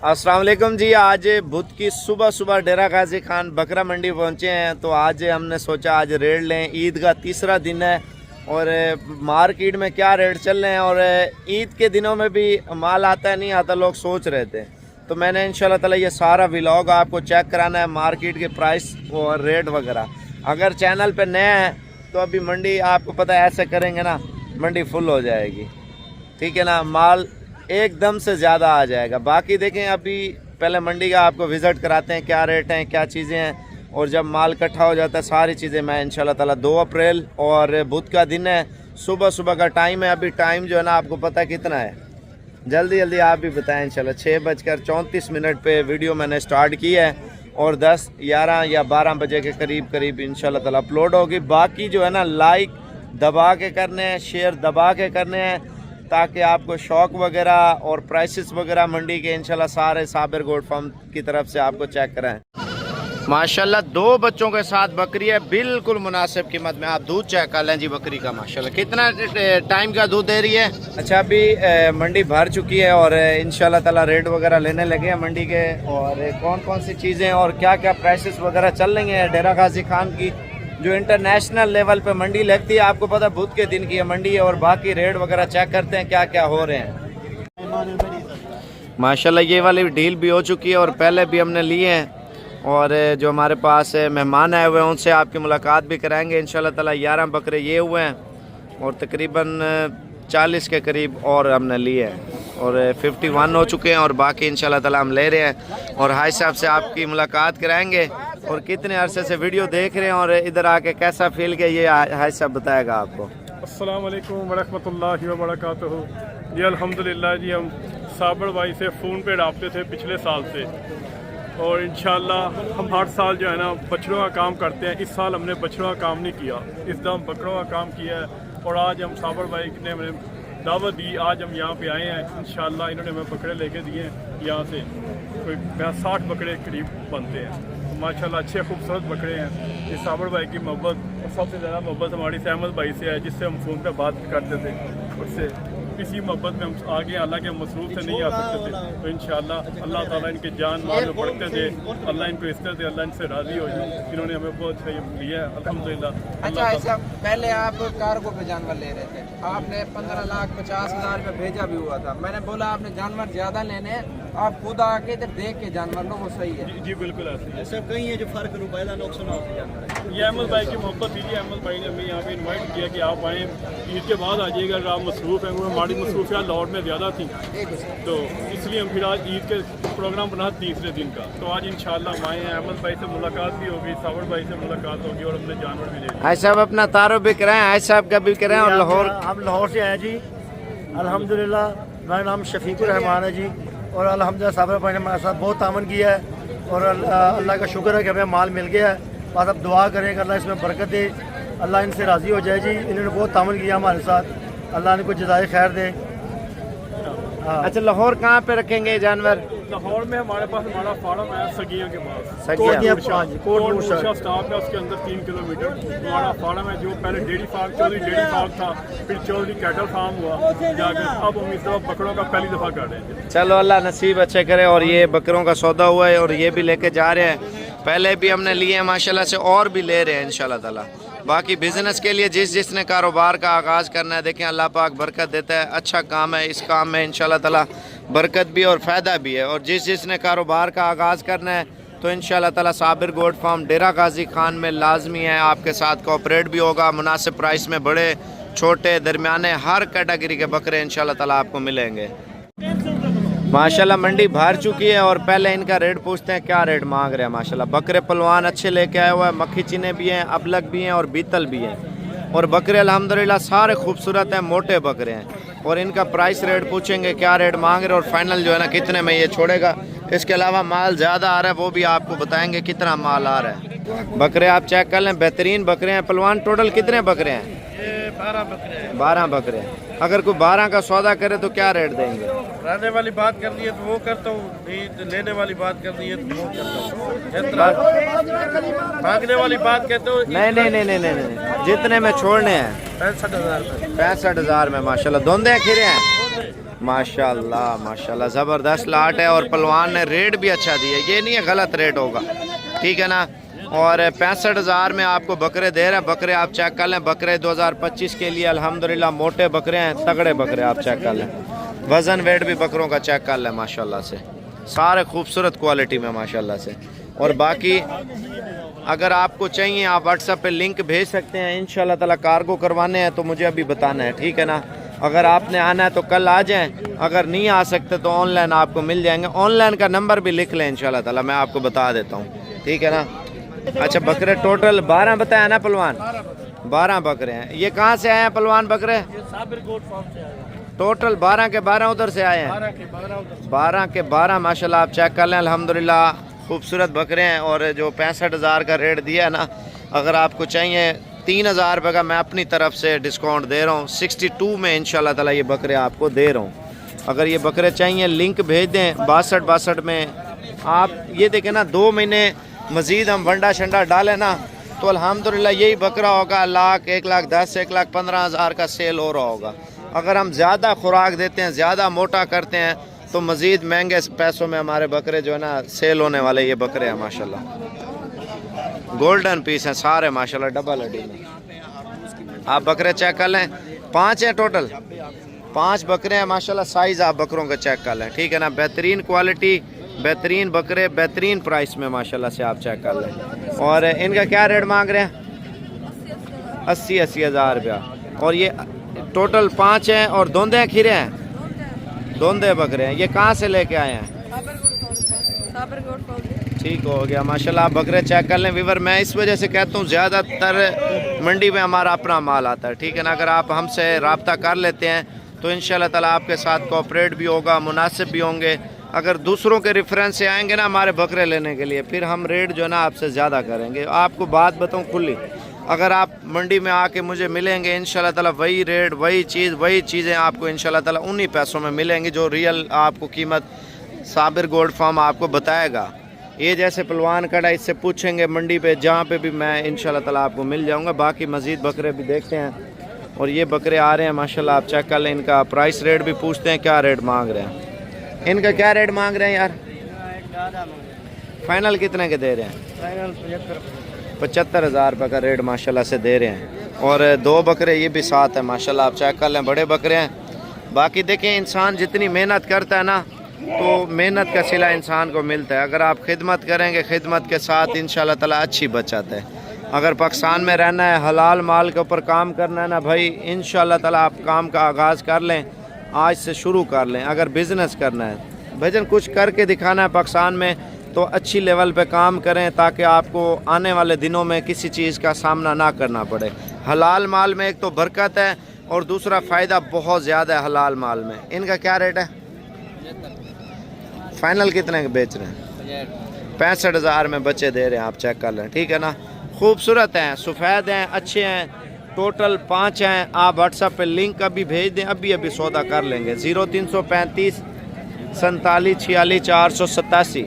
अस्सलाम वालेकुम जी। आज बुध की सुबह सुबह डेरा गाजी खान बकरा मंडी पहुंचे हैं। तो आज हमने सोचा आज रेट लें। ईद का तीसरा दिन है और मार्केट में क्या रेट चल रहे हैं और ईद के दिनों में भी माल आता है नहीं आता, लोग सोच रहे थे। तो मैंने इंशाल्लाह ताला ये सारा व्लॉग आपको चेक कराना है, मार्केट के प्राइस और रेट वगैरह। अगर चैनल पे नया है तो अभी मंडी आपको पता है ऐसे करेंगे ना मंडी फुल हो जाएगी, ठीक है ना, माल एकदम से ज़्यादा आ जाएगा। बाकी देखें अभी पहले मंडी का आपको विज़िट कराते हैं, क्या रेट हैं क्या चीज़ें हैं, और जब माल इकट्ठा हो जाता है सारी चीज़ें मैं इंशाल्लाह ताला 2 अप्रैल और बुध का दिन है, सुबह सुबह का टाइम है। अभी टाइम जो है ना आपको पता है कितना है, जल्दी जल्दी आप भी बताएं। इंशाल्लाह 6:34 पे वीडियो मैंने स्टार्ट की है और 10, 11 या 12 बजे के करीब इंशाल्लाह ताला अपलोड होगी। बाकी जो है ना लाइक दबा के करने हैं, शेयर दबा के करने हैं, ताकि आपको शौक वगैरह और प्राइसेस वगैरह मंडी के इंशाल्लाह सारे साबिर गोट फार्म की तरफ से आपको चेक कराएं। माशाल्लाह 2 बच्चों के साथ बकरी है, बिल्कुल मुनासिब कीमत में। आप दूध चेक कर लें जी बकरी का, माशाल्लाह कितना टाइम का दूध दे रही है। अच्छा अभी मंडी भर चुकी है और इंशाल्लाह ताला रेट वगैरह लेने लगे हैं मंडी के, और कौन कौन सी चीज़ें और क्या क्या प्राइसेस वगैरह चल रही हैं। डेरा गाजी खान की जो इंटरनेशनल लेवल पे मंडी लगती है, आपको पता है बुध के दिन की है मंडी है, और बाकी रेट वगैरह चेक करते हैं क्या क्या हो रहे हैं। माशाल्लाह ये वाली डील भी हो चुकी है और पहले भी हमने लिए हैं, और जो हमारे पास मेहमान आए हुए हैं उनसे आपकी मुलाकात भी कराएंगे इंशाल्लाह ताला। 11 बकरे ये हुए हैं और तकरीबन 40 के करीब और हमने लिए हैं और 51 हो चुके हैं, और बाकी इंशाल्लाह ताला हम ले रहे हैं। और हाई साहब से आपकी मुलाकात कराएंगे और कितने अरसे से वीडियो देख रहे हैं और इधर आके कैसा फील किया ये हाई साहब बताएगा आपको। अस्सलाम वालेकुम वरहमतुल्लाहि व बरकातहू। जी अल्हम्दुलिल्लाह जी, हम साबर भाई से फ़ोन पे रबते थे पिछले साल से, और इंशाल्लाह हम हर साल जो है ना बछड़ों का काम करते हैं। इस साल हमने बछड़ों का काम नहीं किया, इस दम बकरों का काम किया है। और आज हम साबर भाई ने हमें दावत दी, आज हम यहाँ पे आए हैं। इंशाल्लाह इन्होंने हमें बकरे लेके दिए हैं, यहाँ से कोई 60 बकरे करीब बनते हैं। माशाल्लाह अच्छे खूबसूरत बकरे हैं। ये साबर भाई की मोहब्बत, और सबसे ज़्यादा मोहब्बत हमारी सहमद भाई से है, जिससे हम फ़ोन पे बात करते थे। उससे इसी मोहब्बत में हम आगे अल्लाह के मसरूफ से नहीं आ सकते थे। तो इंशाल्लाह अल्लाह ताला इनके जान माल में बढ़ते थे, अल्लाह इनको इज्जत दे, अल्लाह इनसे राज़ी हो जाए। इन्होंने हमें बहुत सही लिया है अल्हम्दुलिल्लाह। अच्छा ऐसा पहले आप कार्गो पे जानवर ले रहे थे, आपने 15,50,000 में भेजा भी हुआ था। मैंने बोला आपने जानवर ज़्यादा लेने हैं, आप खुद आके जब देख के जानवर लो वो सही है। जी बिल्कुल ऐसा कहीं है जो फ़र्क रुपये लोग सुना ये अहमद भाई की मोहब्बत थी। अहमद भाई ने हमें यहाँ पे इनवाइट किया कि आप आएँ, ईद के बाद आ जाइएगा अगर आप मसरूफ़ हैं। वो हमारी मसरूफियात लाहौर में ज़्यादा थी, तो इसलिए हम फिर आज ईद के प्रोग्राम बना तीसरे दिन का। तो आज इंशाल्लाह हम आए हैं। अहमद भाई से मुलाकात भी होगी, सावर भाई से मुलाकात होगी, और हमने जानवर भी ले लिया। हाई साहब अपना तारुफ भी कराएं, हाई साहब का भी कराएं। और लाहौर, हम लाहौर से आए जी। अल्हम्दुलिल्लाह मेरा नाम शफीकुर रहमान है जी, और अल्हम्दुलिल्लाह साबर भाई ने हमारे साथ बहुत तामन किया है, और अल्लाह का शुक्र है कि हमें माल मिल गया है। बस अब दुआ करें कि अल्लाह इसमें बरकत दे, अल्लाह इनसे राज़ी हो जाए जी। इन्होंने बहुत तामन किया हमारे साथ, अल्लाह इनको जज़ाए खैर दे। अच्छा लाहौर कहाँ पे रखेंगे जानवर? लाहौर में हमारे पास हमारा फार्म है सगिया के पास, सगिया कोट स्टॉप है, उसके अंदर 3 किलोमीटर हमारा फार्म है। जो पहले dairy farm Chaudhary dairy farm था, फिर चौधरी कैटल फार्म हुआ जाकर, अब हम इस दफ़ा बकरों का पहली दफ़ा कर रहे हैं। चलो अल्लाह नसीब अच्छे करे। और ये बकरों का सौदा हुआ है और ये भी लेके जा रहे हैं, पहले भी हमने लिए हैं माशाल्लाह से, और भी ले रहे हैं इंशाल्लाह ताला। बाकी बिज़नेस के लिए जिसने कारोबार का आगाज़ करना है, देखें अल्लाह पाक बरकत देता है। अच्छा काम है, इस काम में इंशाल्लाह ताला बरकत भी और फ़ायदा भी है। और जिसने कारोबार का आगाज़ करना है तो इंशाल्लाह ताला साबिर गोट फार्म डेरा गाजी खान में लाजमी है, आपके साथ कोऑपरेट भी होगा। मुनासिब प्राइस में बड़े छोटे दरमियाने हर कैटेगरी के बकरे इंशाल्लाह ताला आपको मिलेंगे। माशाल्लाह मंडी भर चुकी है और पहले इनका रेट पूछते हैं क्या रेट मांग रहे हैं। माशाल्लाह बकरे पलवान अच्छे लेके आए हुए हैं, मक्खी चीने भी हैं, अबलग भी हैं और बीतल भी हैं, और बकरे अल्हम्दुलिल्लाह सारे खूबसूरत हैं, मोटे बकरे हैं। और इनका प्राइस रेट पूछेंगे क्या रेट मांग रहे हैं और फाइनल जो है ना कितने में ये छोड़ेगा। इसके अलावा माल ज़्यादा आ रहा है वो भी आपको बताएंगे कितना माल आ रहा है। बकरे आप चेक कर लें, बेहतरीन बकरे हैं पलवान। टोटल कितने बकरे हैं? 12 बकरे हैं। अगर कोई 12 का सौदा करे तो क्या रेट देंगे? रहने वाली बात करनी है तो वो करता हूँ, नहीं लेने वाली बात करनी है तो वो करता हूँ। भागने वाली बात कहते हो नहीं, जितने में छोड़ने हैं 65,000 65,000 में। माशाल्लाह धोंदे खीरे हैं माशाल्लाह माशाल्लाह ज़बरदस्त लाट है और पहलवान ने रेट भी अच्छा दिया, ये नहीं है गलत रेट होगा, ठीक है ना। और 65,000 में आपको बकरे दे रहे हैं। बकरे आप चेक कर लें, बकरे 2025 के लिए अल्हम्दुलिल्लाह मोटे बकरे हैं, तगड़े बकरे आप चेक कर लें। वज़न वेट भी बकरों का चेक कर लें माशाल्लाह से, सारे खूबसूरत क्वालिटी में माशाल्लाह से। और बाकी अगर आपको चाहिए आप व्हाट्सएप पे लिंक भेज सकते हैं, इंशाल्लाह ताला कार्गो करवाने हैं तो मुझे अभी बताना है, ठीक है ना। अगर आपने आना है तो कल आ जाएं, अगर नहीं आ सकते तो ऑनलाइन आपको मिल जाएंगे। ऑनलाइन का नंबर भी लिख लें इंशाल्लाह ताला, मैं आपको बता देता हूँ, ठीक है ना। अच्छा बकरे टोटल 12 बताया ना पहलवान, 12 बकरे हैं। ये कहाँ से आए हैं पहलवान बकरे? टोटल 12 के 12 उधर से आए हैं, 12 के 12 माशाल्लाह आप चेक कर लें। अल्हम्दुलिल्लाह खूबसूरत बकरे हैं। और जो 65,000 का रेट दिया है ना, अगर आपको चाहिए 3,000 रुपये का मैं अपनी तरफ से डिस्काउंट दे रहा हूँ। 62 में इंशाल्लाह ताला ये बकरे आपको दे रहा हूँ। अगर ये बकरे चाहिए लिंक भेज दें। 62 में आप ये देखें ना, 2 महीने मज़ीद हम वंडा शंडा डालें ना तो अल्हम्दुलिल्लाह यही बकरा होगा लाख, 1,10,000, 1,15,000 का सेल हो रहा होगा। अगर हम ज़्यादा खुराक देते हैं, ज़्यादा मोटा करते हैं तो मज़ीद महंगे पैसों में हमारे बकरे जो है ना सेल होने वाले ये बकरे हैं माशाल्लाह। गोल्डन पीस हैं सारे माशाल्लाह, डबल हड्डी में। आप बकरे चेक कर लें, 5 हैं टोटल, 5 बकरे हैं माशाल्लाह। साइज़ आप बकरों का चेक कर लें, ठीक है ना। बेहतरीन क्वालिटी, बेहतरीन बकरे, बेहतरीन प्राइस में माशाल्लाह से आप चेक कर लें। और इनका क्या रेट मांग रहे हैं? 80 हज़ार रुपया। और ये टोटल 5 हैं और दोंदे हैं, खीरे हैं, दोंदे बकरे हैं। ये कहाँ से लेके आए हैं? ठीक हो गया माशाल्लाह। आप बकरे चेक कर लें वीवर। मैं इस वजह से कहता हूँ ज़्यादातर मंडी में हमारा अपना माल आता है, ठीक है ना। अगर आप हमसे रब्ता कर लेते हैं तो इंशाल्लाह ताला आपके साथ कोऑपरेट भी होगा, मुनासिब भी होंगे। अगर दूसरों के रेफरेंस से आएंगे ना हमारे बकरे लेने के लिए, फिर हम रेट जो है ना आपसे ज़्यादा करेंगे। आपको बात बताऊँ खुली, अगर आप मंडी में आके मुझे मिलेंगे इंशाल्लाह ताला वही रेट, वही चीज़, वही चीज़ें आपको इंशाल्लाह ताला उन्हीं पैसों में मिलेंगी जो रियल आपको कीमत साबिर गोल्ड फार्म आपको बताएगा। ये जैसे पहलवान कड़ा, इससे पूछेंगे मंडी पे, जहाँ पे भी मैं इंशाल्लाह ताला आपको मिल जाऊँगा। बाकी मज़ीद बकरे भी देखते हैं। और ये बकरे आ रहे हैं माशाल्लाह, आप चेक कर लें। इनका प्राइस रेट भी पूछते हैं, क्या रेट मांग रहे हैं, इनका क्या रेट मांग रहे हैं यार? फाइनल कितने के दे रहे हैं? 75,000 रुपये का रेट माशाल्लाह से दे रहे हैं। और 2 बकरे ये भी साथ है माशाल्लाह, आप चेक कर लें, बड़े बकरे हैं। बाकी देखें, इंसान जितनी मेहनत करता है ना तो मेहनत का सिला इंसान को मिलता है। अगर आप खिदमत करेंगे, खिदमत के साथ इंशाल्लाह ताला अच्छी बचत है। अगर पाकिस्तान में रहना है, हलाल माल के ऊपर काम करना है ना भाई, इंशाल्लाह ताला आप काम का आगाज़ कर लें, आज से शुरू कर लें। अगर बिज़नेस करना है भजन, कुछ करके दिखाना है पाकिस्तान में, तो अच्छी लेवल पे काम करें ताकि आपको आने वाले दिनों में किसी चीज़ का सामना ना करना पड़े। हलाल माल में एक तो बरकत है और दूसरा फ़ायदा बहुत ज़्यादा है हलाल माल में। इनका क्या रेट है? फाइनल कितने के बेच रहे हैं? 65,000 में बच्चे दे रहे हैं, आप चेक कर लें, ठीक है ना। खूबसूरत हैं, सफ़ेद हैं, अच्छे हैं। टोटल 5 हैं। आप व्हाट्सएप पे लिंक अभी भेज दें, अभी सौदा कर लेंगे। 0335 47 46 487।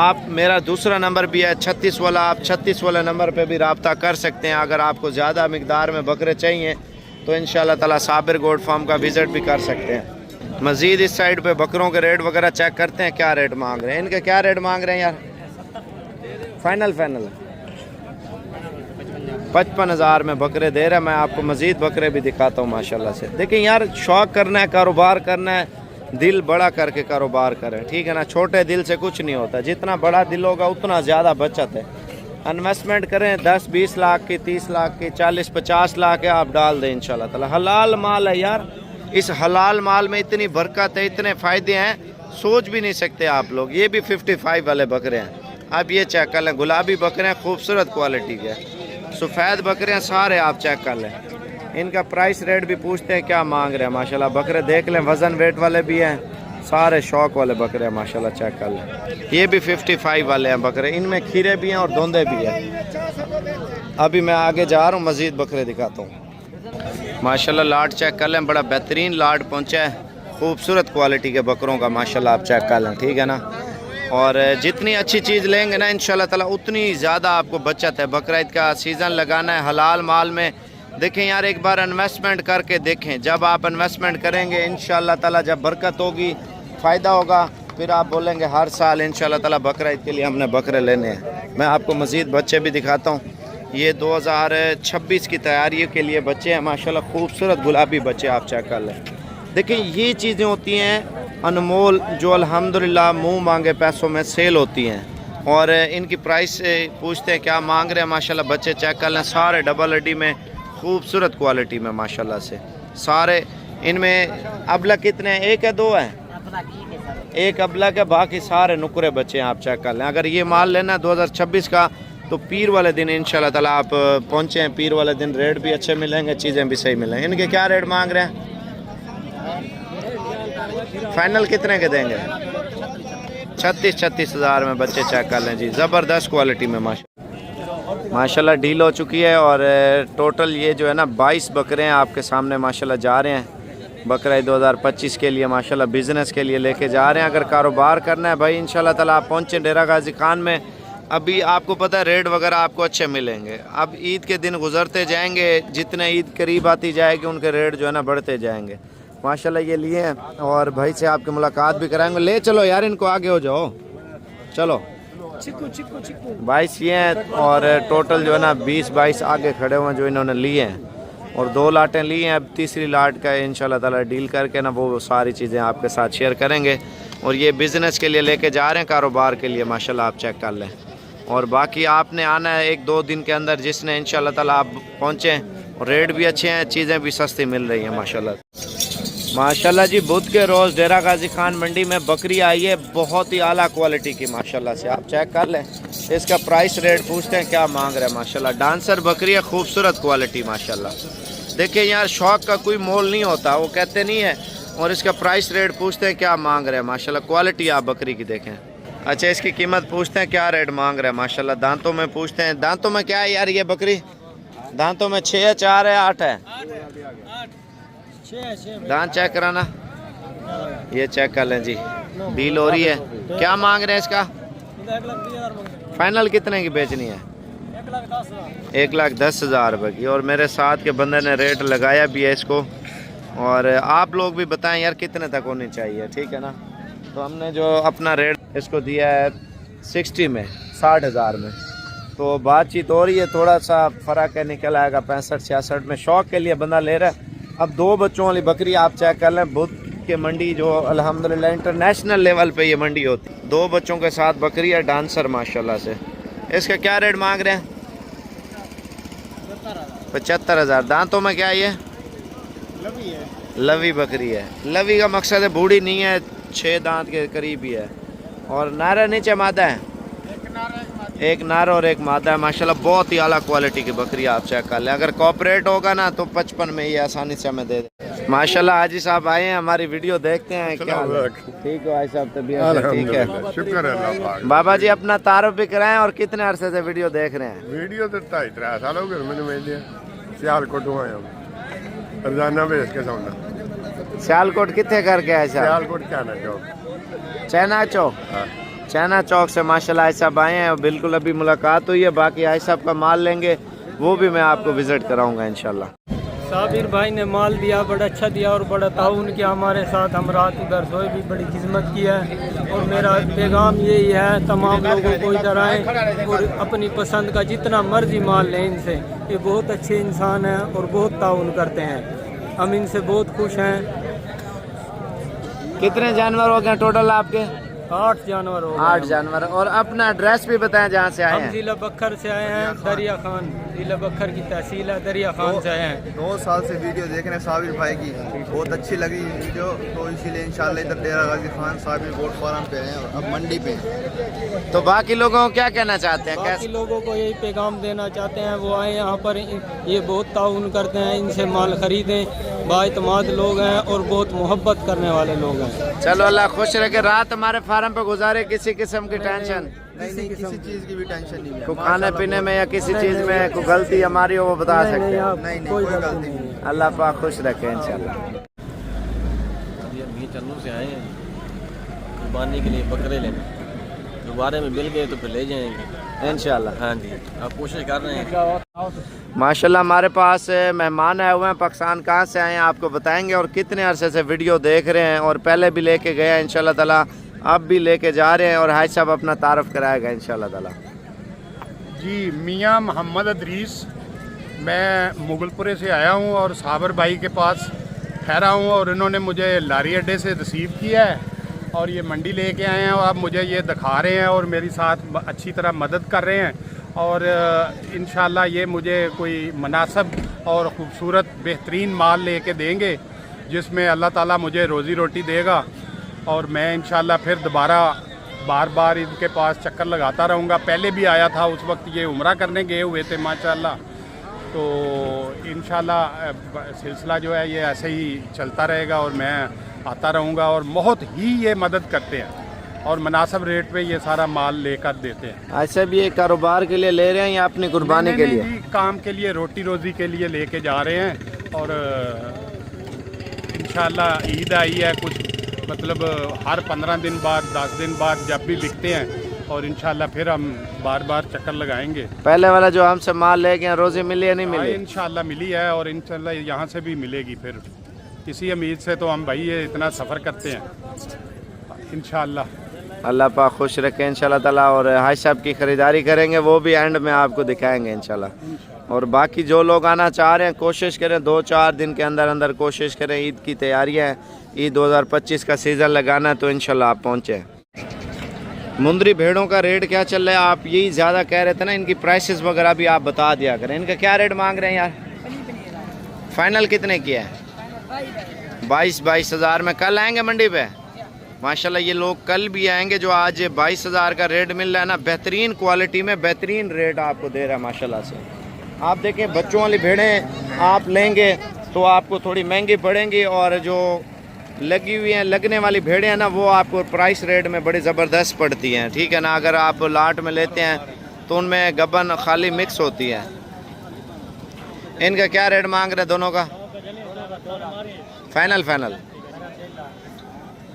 आप मेरा दूसरा नंबर भी है 36 वाला, आप 36 वाले नंबर पे भी रब्ता कर सकते हैं। अगर आपको ज़्यादा मकदार में बकरे चाहिए तो इंशाल्लाह ताला साबिर गोल्ड फार्म का विज़िट भी कर सकते हैं। मज़ीद इस साइड पे बकरों के रेट वगैरह चेक करते हैं, क्या रेट मांग रहे हैं। इनके क्या रेट मांग रहे हैं यार? फाइनल 55,000 में बकरे दे रहे हैं। मैं आपको मज़ीद बकरे भी दिखाता हूँ माशाल्लाह से। देखिए यार, शौक़ करना है, कारोबार करना है, दिल बड़ा करके कारोबार करें, ठीक है ना। छोटे दिल से कुछ नहीं होता, जितना बड़ा दिल होगा उतना ज़्यादा बचत है। इन्वेस्टमेंट करें 10-20 लाख की, 30 लाख की, 40-50 लाख है, आप डाल दें इंशाल्लाह ताला। हलाल माल है यार, इस हलाल माल में इतनी बरकत है, इतने फ़ायदे हैं, सोच भी नहीं सकते आप लोग। ये भी 55 वाले बकरे हैं, आप ये चेक कर लें। गुलाबी बकरे हैं, खूबसूरत क्वालिटी के, सफ़ेद बकरे हैं सारे, आप चेक कर लें। इनका प्राइस रेट भी पूछते हैं, क्या मांग रहे हैं माशाल्लाह। बकरे देख लें, वज़न वेट वाले भी हैं, सारे शौक वाले बकरे हैं माशाल्लाह, चेक कर लें। ये भी 55 वाले हैं बकरे, इनमें खीरे भी हैं और धोंदे भी हैं। अभी मैं आगे जा रहा हूँ, मज़ीद बकरे दिखाता हूँ माशाल्लाह। लाट चेक कर लें, बड़ा बेहतरीन लाट पहुँचा है, खूबसूरत क्वालिटी के बकरों का माशाल्लाह, आप चेक कर लें, ठीक है ना। और जितनी अच्छी चीज़ लेंगे ना इंशाल्लाह ताला उतनी ज़्यादा आपको बचत है। बकरा ईद का सीज़न लगाना है, हलाल माल में देखें यार, एक बार इन्वेस्टमेंट करके देखें। जब आप इन्वेस्टमेंट करेंगे इंशाअल्लाह ताला, जब बरकत होगी, फ़ायदा होगा, फिर आप बोलेंगे हर साल इंशाअल्लाह ताला बकरा ईद के लिए हमने बकरे लेने हैं। मैं आपको मज़ीद बच्चे भी दिखाता हूँ। ये 2026 की तैयारी के लिए बच्चे हैं माशाल्लाह, खूबसूरत गुलाबी बच्चे आप चेक कर लें। देखिए ये चीज़ें होती हैं अनमोल, जो अल्हम्दुलिल्लाह मुंह मांगे पैसों में सेल होती हैं। और इनकी प्राइस पूछते हैं क्या मांग रहे हैं, माशाल्लाह बच्चे चेक कर लें, सारे डबल हड्डी में खूबसूरत क्वालिटी में माशाल्लाह से सारे। इनमें अबला कितने हैं, एक है दो है? एक अबला के, बाकी सारे नुकरे बच्चे हैं आप चेक कर लें। अगर ये माल लेना है 2026 का तो पीर वाले दिन इंशाल्लाह ताला आप पहुँचे हैं। पीर वाले दिन रेट भी अच्छे मिलेंगे, चीज़ें भी सही मिलेंगी। इनके क्या रेट मांग रहे हैं, फाइनल कितने के देंगे? 36 हज़ार में बच्चे चेक कर लें जी, ज़बरदस्त क्वालिटी में माशाल्लाह डील हो चुकी है। और टोटल ये जो है ना 22 बकरे हैं आपके सामने माशाल्लाह जा रहे हैं। बकरा 2025 के लिए माशाल्लाह बिज़नेस के लिए लेके जा रहे हैं। अगर कारोबार करना है भाई इंशाल्लाह ताला आप पहुँचे डेरा गाजी खान में। अभी आपको पता है रेट वगैरह आपको अच्छे मिलेंगे। अब ईद के दिन गुजरते जाएंगे, जितने ईद करीब आती जाएगी उनके रेट जो है ना बढ़ते जाएंगे माशाल्लाह। ये लिए हैं और भाई से आपकी मुलाकात भी कराएंगे। ले चलो यार इनको, आगे हो जाओ, चलो। बाईस ये हैं और टोटल जो है ना 20-22 आगे खड़े हुए हैं जो इन्होंने लिए हैं। और 2 लाटें ली हैं, अब तीसरी लाट का इंशाल्लाह ताला डील करके ना वो सारी चीज़ें आपके साथ शेयर करेंगे। और ये बिज़नेस के लिए लेके जा रहे हैं, कारोबार के लिए माशाल्लाह आप चेक कर लें। और बाकी आपने आना है 1-2 दिन के अंदर, जिसने इंशाल्लाह ताला आप पहुँचें। और रेट भी अच्छे हैं, चीज़ें भी सस्ती मिल रही हैं माशाल्लाह जी। बुध के रोज़ डेरा गाजी खान मंडी में बकरी आई है, बहुत ही आला क्वालिटी की माशाल्लाह से, आप चेक कर लें। इसका प्राइस रेट पूछते हैं क्या मांग रहे हैं माशाल्लाह। डांसर बकरी है, खूबसूरत क्वालिटी माशाल्लाह। देखिए यार शौक का कोई मोल नहीं होता, वो कहते नहीं है। और इसका प्राइस रेट पूछते हैं क्या मांग रहे हैं माशाल्लाह। क्वालिटी आप बकरी की देखें। अच्छा इसकी कीमत पूछते हैं क्या रेट मांग रहे हैं माशाल्लाह। दांतों में पूछते हैं, दांतों में क्या है यार ये बकरी? दांतों में 6 है, 4 है, 8 है? दांत चेक कराना, ये चेक कर लें जी। डील हो रही है, क्या मांग रहे हैं इसका? फाइनल कितने की बेचनी है? 1,10,000 रुपये की। और मेरे साथ के बंदे ने रेट लगाया भी है इसको। और आप लोग भी बताएं यार कितने तक होनी चाहिए, ठीक है ना। तो हमने जो अपना रेट इसको दिया है 60 में, 60,000 में। तो बातचीत हो रही है, थोड़ा सा फ़र्क है, निकल आएगा 65-66 में। शौक़ के लिए बंदा ले रहा है। अब 2 बच्चों वाली बकरी आप चेक कर लें। बुध के मंडी जो अल्हम्दुलिल्लाह इंटरनेशनल लेवल पे ये मंडी होती है। 2 बच्चों के साथ बकरी है, डांसर माशाल्लाह से। इसका क्या रेट मांग रहे हैं? 75,000। दांतों में क्या है ये? लवी बकरी है। लवी का मकसद है बूढ़ी नहीं है, 6 दांत के करीब ही है। और नारा नीचे मादा है, एक नारा और एक मादा है माशाल्लाह। बहुत ही आला क्वालिटी की बकरी आप चेक कर लें। अगर कॉपरेट होगा ना तो 55 में ये आसानी से हमें दे दे माशाल्लाह। हाजी साहब आए हैं, हमारी वीडियो देखते हैं। क्या ठीक है भाई साहब, तबीयत ठीक है? शुक्र है अल्लाह पाक। बाबा जी अपना तारुफ भी कराएं। और कितने अरसे से वीडियो देख रहे हैं? वीडियो तो 2.5 साल हो गए मैंने मिल लिया। सियालकोट हुआ है हम रोजाना भेज के समझना। सियालकोट कितने करके आए साहब? सियालकोट चाइना चौक। चाइना चौक? चाइना चौक से माशाल्लाह आय साहब आए हैं। और बिल्कुल अभी मुलाकात हुई है। बाकी आय साहब का माल लेंगे वो भी मैं आपको विज़िट कराऊंगा इंशाल्लाह। साबिर भाई ने माल दिया, बड़ा अच्छा दिया और बड़ा ताउन किया हमारे साथ। हम रात उधर सोए भी, बड़ी खिदमत की है। और मेरा पैगाम यही है तमाम लोगों को इधर आए और अपनी पसंद का जितना मर्जी माल लें इनसे। ये बहुत अच्छे इंसान हैं और बहुत ताउन करते हैं, हम इनसे बहुत खुश हैं। कितने जानवर हो गए टोटल आपके? 8 जानवर हो गए। 8 जानवर। और अपना एड्रेस भी बताएं जहाँ से आए हम हैं। जिला बखर से आए हैं, दरिया खान, जिला बखर की तहसील है, दरिया खान से आए हैं। 2 साल से वीडियो देख रहे हैं साबिर भाई की, बहुत अच्छी लगी वीडियो। तो इसीलिए इंशाल्लाह इधर डेरा गाजी खान साबिर गोट फार्म पे हैं और अब मंडी पे हैं। तो बाकी लोगों को क्या कहना चाहते हैं? बाकी लोगों को यही पैगाम देना चाहते हैं, वो आए यहाँ पर, ये बहुत ताउन करते हैं, इनसे माल खरीदें। बाइतमाद लोग हैं और बहुत मोहब्बत करने वाले लोग हैं। चलो अल्लाह खुश रखे। रात हमारे फार्म पे गुजारे, किसी किस्म की टेंशन नहीं, किसी चीज़ की भी टेंशन नहीं है। को खाने पीने में या किसी चीज़ में कोई गलती हमारी हो वो बता सकते हैं? नहीं, कोई गलती नहीं। अल्लाह पाक खुश रखे इंशाल्लाह। अभी चन्नू से आए हैं कुर्बानी के लिए बकरे लेने। दोबारा में मिल गए तो फिर ले जाएंगे। इंशाल्लाह। हाँ जी, अब कोशिश कर रहे हैं। माशाल्लाह हमारे पास मेहमान आए हुए हैं पाकिस्तान। कहाँ से आए हैं आपको बताएंगे और कितने अरसे से वीडियो देख रहे हैं और पहले भी लेके गए हैं इंशाल्लाह ताला, अब भी लेके जा रहे हैं और हाजी साहब अपना तारफ़ कराएगा इंशाल्लाह ताला। जी, मियाँ मोहम्मद अदरीस, मैं मुगलपुरे से आया हूँ और साबर भाई के पास ठहरा हूँ और इन्होंने मुझे लारी अड्डे से रिसीव किया है और ये मंडी लेके आए हैं और अब मुझे ये दिखा रहे हैं और मेरी साथ अच्छी तरह मदद कर रहे हैं और इंशाल्लाह ये मुझे कोई मुनासिब और ख़ूबसूरत बेहतरीन माल लेके देंगे जिसमें अल्लाह ताला मुझे रोज़ी रोटी देगा और मैं इंशाल्लाह फिर दोबारा बार बार इनके पास चक्कर लगाता रहूँगा। पहले भी आया था, उस वक्त ये उम्रा करने गए हुए थे माशाल्लाह। तो इंशाल्लाह सिलसिला जो है ये ऐसे ही चलता रहेगा और मैं आता रहूँगा और बहुत ही ये मदद करते हैं और मुनासिब रेट पे ये सारा माल लेकर देते हैं। ऐसे भी ये कारोबार के लिए ले रहे हैं या अपनी कुर्बानी के लिए? जी, काम के लिए, रोटी रोज़ी के लिए लेके जा रहे हैं और इंशाल्लाह ईद आई है, कुछ मतलब हर 15 दिन बाद 10 दिन बाद जब भी बिकते हैं और इंशाल्लाह फिर हम बार बार चक्कर लगाएंगे। पहले वाला जो हमसे माल ले गए रोज़ी मिली या नहीं मिली? इंशाल्लाह मिली है और इंशाल्लाह यहाँ से भी मिलेगी। फिर इसी उम्मीद से तो हम भाई ये इतना सफ़र करते हैं। इंशाल्लाह अल्लाह पाक खुश रखे इंशाल्लाह ताला। और हाजी साहब की ख़रीदारी करेंगे, वो भी एंड में आपको दिखाएंगे इंशाल्लाह। और बाकी जो लोग आना चाह रहे हैं कोशिश करें 2-4 दिन के अंदर अंदर कोशिश करें। ईद की तैयारियाँ हैं, ईद 2025 का सीज़न लगाना है तो इंशाल्लाह आप पहुँचें। मुंदरी भेड़ों का रेट क्या चल रहा है? आप यही ज़्यादा कह रहे थे ना, इनकी प्राइसेस वगैरह भी आप बता दिया करें। इनका क्या रेट मांग रहे हैं यार? फाइनल कितने किया है? 22 हज़ार में। कल आएंगे मंडी पे माशाल्लाह। ये लोग कल भी आएंगे। जो आज 22 हज़ार का रेट मिल रहा है ना, बेहतरीन क्वालिटी में बेहतरीन रेट आपको दे रहा है माशाल्लाह से। आप देखें बच्चों वाली भेड़ें आप लेंगे तो आपको थोड़ी महंगी पड़ेंगी और जो लगी हुई हैं लगने वाली भेड़ें हैं ना, वो आपको प्राइस रेट में बड़ी ज़बरदस्त पड़ती हैं, ठीक है ना। अगर आप लाट में लेते हैं तो उनमें गबन खाली मिक्स होती है। इनका क्या रेट मांग रहे हैं दोनों का? फाइनल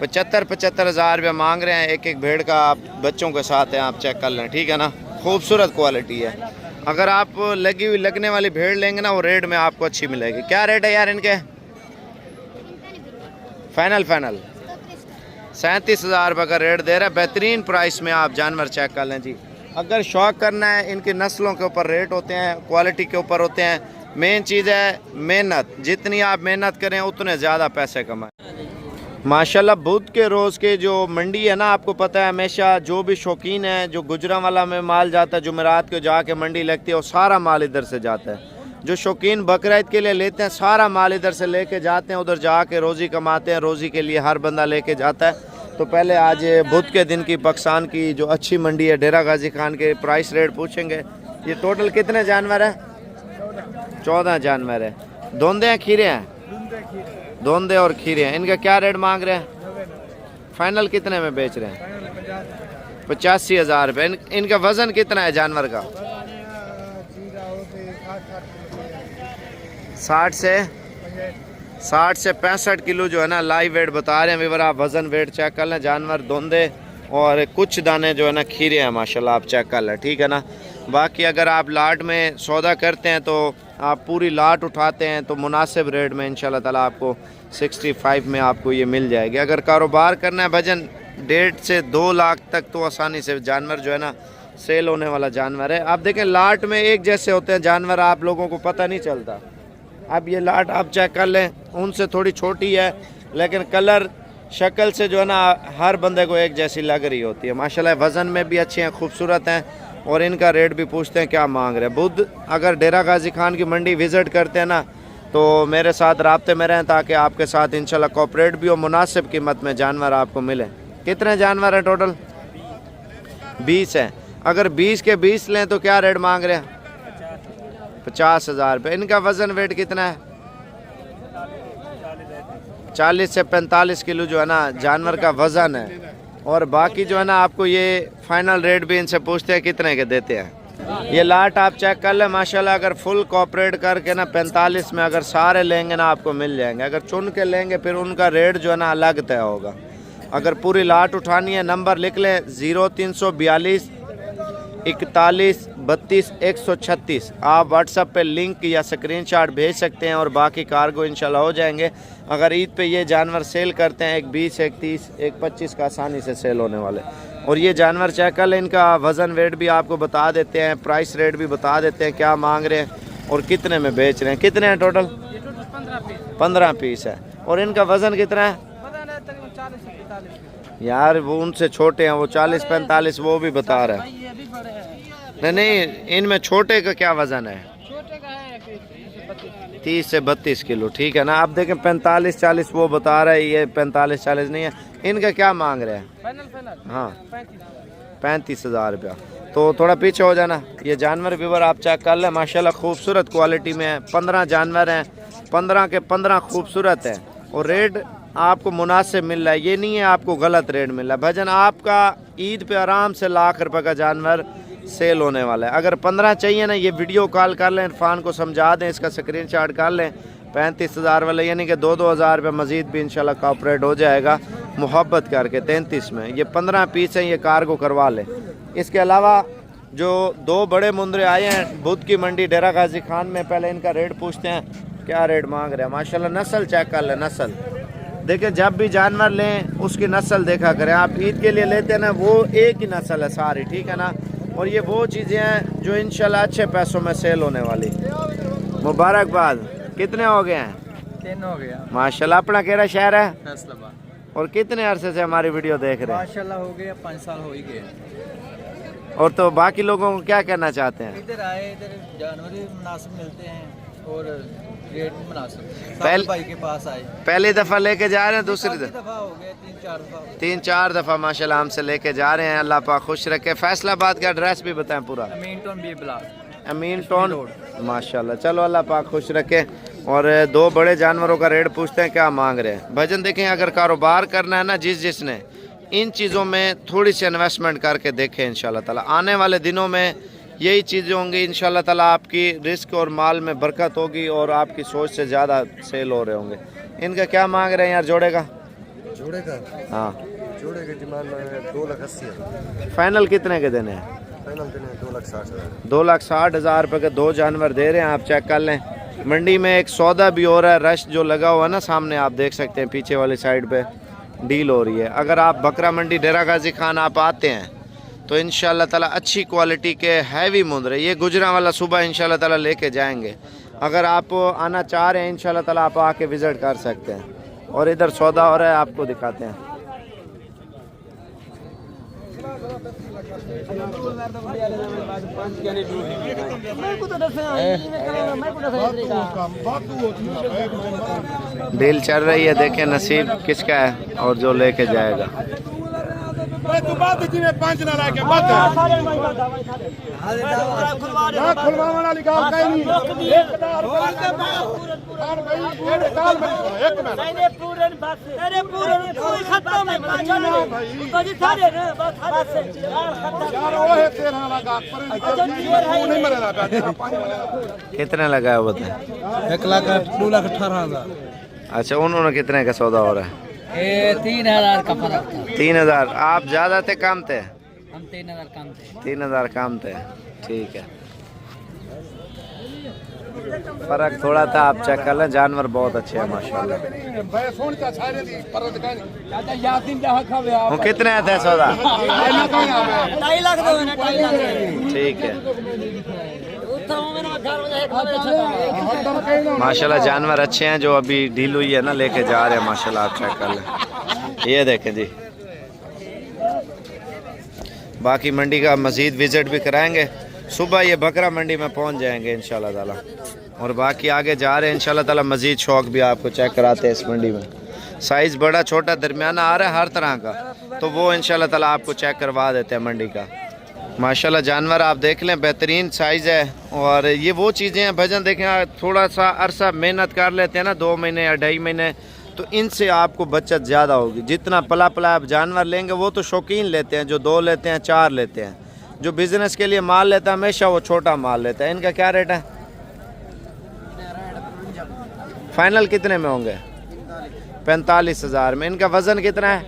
75 हज़ार रुपया मांग रहे हैं। एक भेड़ का आप बच्चों के साथ हैं, आप चेक कर लें, ठीक है ना। खूबसूरत क्वालिटी है। अगर आप लगी हुई लगने वाली भेड़ लेंगे ना, वो रेट में आपको अच्छी मिलेगी। क्या रेट है यार इनके? फाइनल 37 हज़ार रुपये का रेट दे रहा है। बेहतरीन प्राइस में आप जानवर चेक कर लें जी। अगर शौक करना है, इनकी नस्लों के ऊपर रेट होते हैं, क्वालिटी के ऊपर होते हैं। मेन चीज़ है मेहनत, जितनी आप मेहनत करें उतने ज़्यादा पैसे कमाएं। माशाल्लाह बुध के रोज़ के जो मंडी है ना, आपको पता है हमेशा जो भी शौकीन है, जो गुजरांवाला में माल जाता है, जुमेरात को जाके मंडी लगती है, वो सारा माल इधर से जाता है। जो शौकीन बकरा ईद के लिए लेते हैं, सारा माल इधर से लेके जाते हैं, उधर जाके रोज़ी कमाते हैं। रोज़ी के लिए हर बंदा लेके जाता है। तो पहले आज बुध के दिन की पाकिस्तान की जो अच्छी मंडी है डेरा गाजी खान के प्राइस रेट पूछेंगे। ये टोटल कितने जानवर हैं? 14 जानवर है। धोंदे हैं खीरे हैं? धोंदे और खीरे हैं। इनका क्या रेट मांग रहे हैं? फाइनल कितने में बेच रहे हैं? 85 हज़ार रुपये। इनका वज़न कितना है जानवर का? 60 से 65 किलो जो है ना लाइव वेट बता रहे हैं। वीवर आप वज़न वेट चेक कर लें। जानवर धोंदे और कुछ दाने जो है ना खीरे हैं माशाल्लाह, आप चेक कर लें, ठीक है ना। बाकी अगर आप लाट में सौदा करते हैं तो आप पूरी लाट उठाते हैं तो मुनासिब रेट में इंशाल्लाह ताला आपको 65 में आपको ये मिल जाएगी। अगर कारोबार करना है भजन 1.5 से 2 लाख तक तो आसानी से जानवर जो है ना सेल होने वाला जानवर है। आप देखें लाट में एक जैसे होते हैं जानवर, आप लोगों को पता नहीं चलता। अब ये लाट आप चेक कर लें, उनसे थोड़ी छोटी है लेकिन कलर शक्ल से जो है ना हर बंदे को एक जैसी लग रही होती है माशाल्लाह। वज़न में भी अच्छे हैं, खूबसूरत हैं और इनका रेट भी पूछते हैं क्या मांग रहे हैं। बुध अगर डेरा गाजी खान की मंडी विज़िट करते हैं ना तो मेरे साथ राब्ते में रहें ताकि आपके साथ इंशाल्लाह कोऑपरेट भी हो, मुनासिब कीमत में जानवर आपको मिले। कितने जानवर हैं टोटल? 20 हैं। अगर 20 के 20 लें तो क्या रेट मांग रहे हैं? 50 हज़ार रुपये। इनका वज़न वेट कितना है? 40 से 45 किलो जो है ना जानवर का वज़न है। और बाकी जो है ना आपको ये फाइनल रेट भी इनसे पूछते हैं कितने के देते हैं। ये लाट आप चेक कर लें माशाल्लाह। अगर फुल कॉपरेट करके ना 45 में अगर सारे लेंगे ना आपको मिल जाएंगे। अगर चुन के लेंगे फिर उनका रेट जो है ना अलग तय होगा। अगर पूरी लाट उठानी है नंबर लिख लें 0342 41 32 136। आप व्हाट्सएप पे लिंक या स्क्रीनशॉट भेज सकते हैं और बाकी कार्गो इंशाल्लाह हो जाएंगे। अगर ईद पे ये जानवर सेल करते हैं, एक 20 एक 30 एक 25 का आसानी से सेल होने वाले। और ये जानवर चेक कर लें, इनका वज़न वेट भी आपको बता देते हैं, प्राइस रेट भी बता देते हैं, क्या मांग रहे हैं और कितने में बेच रहे हैं। कितने हैं टोटल? 15 पीस है। और इनका वज़न कितना है? यार वो उनसे छोटे हैं, वो 40-45 वो भी बता रहे हैं। नहीं, इनमें छोटे का क्या वज़न है? 30 से 32 किलो। ठीक है ना। आप देखें 45-40 वो बता रहा है, ये 45-40 नहीं है। इनका क्या मांग रहे हैं? हाँ 35,000 रुपया। तो थोड़ा पीछे हो जाना। ये जानवर व्यूवर आप चेक कर लें, माशाल्लाह खूबसूरत क्वालिटी में है। 15 जानवर हैं, 15 के 15 खूबसूरत हैं और रेट आपको मुनासिब मिल रहा है। ये नहीं है आपको गलत रेट मिल रहा है। भजन आपका ईद पे आराम से लाख रुपए का जानवर सेल होने वाला है। अगर 15 चाहिए ना, ये वीडियो कॉल कर लें, इरफान को समझा दें, इसका स्क्रीनशॉट कर लें। 35,000 वाले यानी कि 2-2 हज़ार रुपये मज़ीद भी इंशाल्लाह कॉपरेट हो जाएगा मोहब्बत करके। 33 में ये 15 पीस हैं, ये कार्गो करवा लें। इसके अलावा जो 2 बड़े मुंदरे आए हैं बुध की मंडी डेरा गाजी खान में, पहले इनका रेट पूछते हैं, क्या रेट मांग रहे हैं। माशाल्लाह नस्ल चेक कर लें, नस्ल देखिए। जब भी जानवर लें उसकी नस्ल देखा करें। आप ईद के लिए लेते हैं ना, वो एक ही नस्ल है सारी, ठीक है ना। और ये वो चीज़ें हैं जो इंशाल्लाह अच्छे पैसों में सेल होने वाली। मुबारकबाद। कितने हो गए हैं? 3 हो गया माशाल्लाह। अपना केड़ा शहर है? फैसलाबाद। और कितने अरसे से हमारी वीडियो देख रहे हैं? माशाल्लाह हो गया 5 साल हो ही गए। और तो बाकी लोगों को क्या कहना चाहते हैं? इधर आए, इधर जानवर भी मुनासिब मिलते हैं और रेट भी मुनासिब। पहले भाई के पास आए, पहली दफ़ा लेके जा रहे हैं, दूसरी दफा हो गए 3-4 दफ़ा माशाल्लाह हमसे लेके जा रहे हैं। अल्लाह पाक खुश रखे। फैसलाबाद का एड्रेस भी बताएं पूरा। अमीन टोन माशाल्लाह। चलो अल्लाह पाक खुश रखे। और 2 बड़े जानवरों का रेट पूछते हैं, क्या मांग रहे हैं। भजन देखें, अगर कारोबार करना है ना, जिसने इन चीज़ों में थोड़ी सी इन्वेस्टमेंट करके देखें, इंशाल्लाह ताला आने वाले दिनों में यही चीज़ें होंगी। इंशाल्लाह ताला आपकी रिस्क और माल में बरकत होगी और आपकी सोच से ज़्यादा सेल हो रहे होंगे। इनका क्या मांग रहे हैं यार जोड़े का? हाँ जोड़े की डिमांड 2,80,000। फाइनल कितने के देने हैं? फाइनल देने 2,60,000। 2,60,000 रुपये के 2 जानवर दे रहे हैं। आप चेक कर लें। मंडी में एक सौदा भी हो रहा है, रश जो लगा हुआ है ना सामने, आप देख सकते हैं पीछे वाली साइड पे डील हो रही है। अगर आप बकरा मंडी डेरा गाजी खान आप आते हैं तो इंशाल्लाह ताला अच्छी क्वालिटी के हैवी मुंदरे, ये गुजरा वाला सुबह इंशाल्लाह ताला लेके जाएंगे। अगर आप आना चाह रहे हैं इंशाल्लाह ताला आप आके विज़िट कर सकते हैं। और इधर सौदा हो रहा है, आपको दिखाते हैं। डील चल रही है, देखें नसीब किसका है और जो लेके जाएगा। कितने लगाया बता? 1,18,000। अच्छा, उन्होंने कितने का सौदा हो रहा है? 3,000 का फर्क था। 3,000। आप ज़्यादा थे कम थे? हम 3,000 कम थे। 3,000 कम थे, ठीक है। फर्क थोड़ा था, आप चेक कर लें। जानवर बहुत अच्छे हैं माशाल्लाह। वो कितने थे सौदा? 2,50,000। ठीक है माशाल्लाह। जानवर अच्छे हैं जो अभी डील हुई है ना, लेके जा रहे हैं माशाल्लाह। आप चेक कर लें, ये देखें जी। बाकी मंडी का मज़ीद विज़िट भी कराएंगे। सुबह ये बकरा मंडी में पहुंच जाएंगे इंशाल्लाह ताला। और बाकी आगे जा रहे हैं इंशाल्लाह ताला। मज़ीद शौक भी आपको चेक कराते हैं इस मंडी में। साइज़ बड़ा छोटा दरमियाना आ रहा है हर तरह का, तो वो इंशाल्लाह ताला आपको चेक करवा देते हैं मंडी का। माशाल्लाह जानवर आप देख लें, बेहतरीन साइज़ है। और ये वो चीज़ें हैं भजन देखें, थोड़ा सा अरसा मेहनत कर लेते हैं ना, 2 महीने या 2.5 महीने, तो इनसे आपको बचत ज़्यादा होगी। जितना पला पला आप जानवर लेंगे, वो तो शौकीन लेते हैं, जो 2 लेते हैं 4 लेते हैं। जो बिज़नेस के लिए माल लेता है हमेशा वो छोटा माल लेता है। इनका क्या रेट है? फाइनल कितने में होंगे? 45,000 में। इनका वज़न कितना है?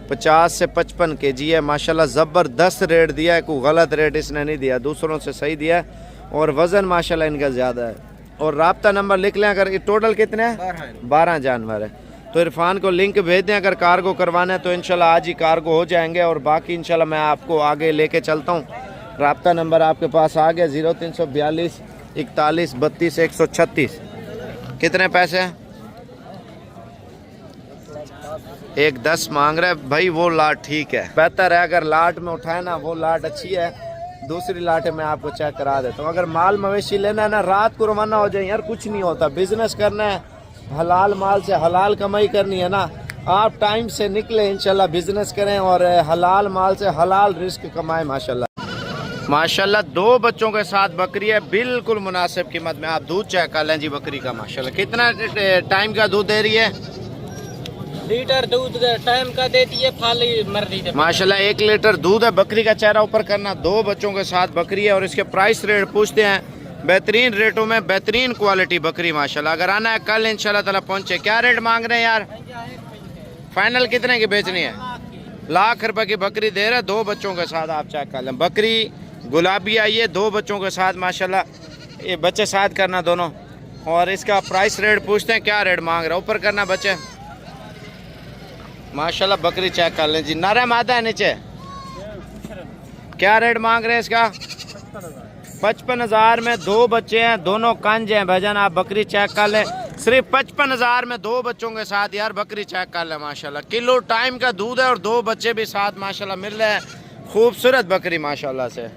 50 से 55 kg है माशाल्लाह। ज़बरदस्त रेट दिया है, कोई गलत रेट इसने नहीं दिया, दूसरों से सही दिया है। और वज़न माशाल्लाह इनका ज़्यादा है। और राब्ता नंबर लिख लें, अगर टोटल कितने हैं 12 जानवर है, तो इरफान को लिंक भेज दें। अगर कार्गो करवाना है तो इंशाल्लाह आज ही कार्गो हो जाएंगे। और बाकी इंशाल्लाह मैं आपको आगे लेके चलता हूँ। राब्ता नंबर आपके पास आ गया 0342 41 32 136। कितने पैसे हैं? 1.10 मांग रहे भाई। वो लाट ठीक है, बेहतर है अगर लाट में उठाए ना, वो लाट अच्छी है। दूसरी लाट मैं आपको चेक करा देता हूँ। अगर माल मवेशी लेना है ना, रात को रवाना हो जाए यार, कुछ नहीं होता। बिजनेस करना है, हलाल माल से हलाल कमाई करनी है ना, आप टाइम से निकले इंशाल्लाह बिजनेस करें और हलाल माल से हलाल रिस्क कमाएं। माशाल्लाह माशाल्लाह 2 बच्चों के साथ बकरी है, बिल्कुल मुनासिब कीमत में। आप दूध चेक कर लें जी बकरी का माशाल्लाह। कितना टाइम का दूध दे रही है? लीटर दूध टाइम का देती है, फाली मर्दी है माशाल्लाह। 1 लीटर दूध है। बकरी का चेहरा ऊपर करना। 2 बच्चों के साथ बकरी है। और इसके प्राइस रेट पूछते हैं, बेहतरीन रेटों में बेहतरीन क्वालिटी बकरी माशाल्लाह। अगर आना है कल इंशाल्लाह ताला पहुंचे। क्या रेट मांग रहे हैं यार? फाइनल कितने की बेचनी है? लाख रुपए की बकरी दे रहे, 2 बच्चों के साथ। आप चेक कर लें। बकरी गुलाबी आई है, 2 बच्चों के साथ माशाल्लाह। ये बच्चे साथ करना दोनों। और इसका प्राइस रेट पूछते हैं, क्या रेट मांग रहे? ऊपर करना बच्चे माशाल्लाह। बकरी चेक कर लें जी, नरम आधा है नीचे। क्या रेट मांग रहे हैं इसका? 55,000 में 2 बच्चे हैं, दोनों कंज हैं भाईजान। आप बकरी चेक कर लें, सिर्फ 55,000 में 2 बच्चों के साथ यार बकरी चेक कर लें माशाल्लाह। किलो टाइम का दूध है और 2 बच्चे भी साथ माशाल्लाह मिल रहे हैं। खूबसूरत बकरी माशाल्लाह से।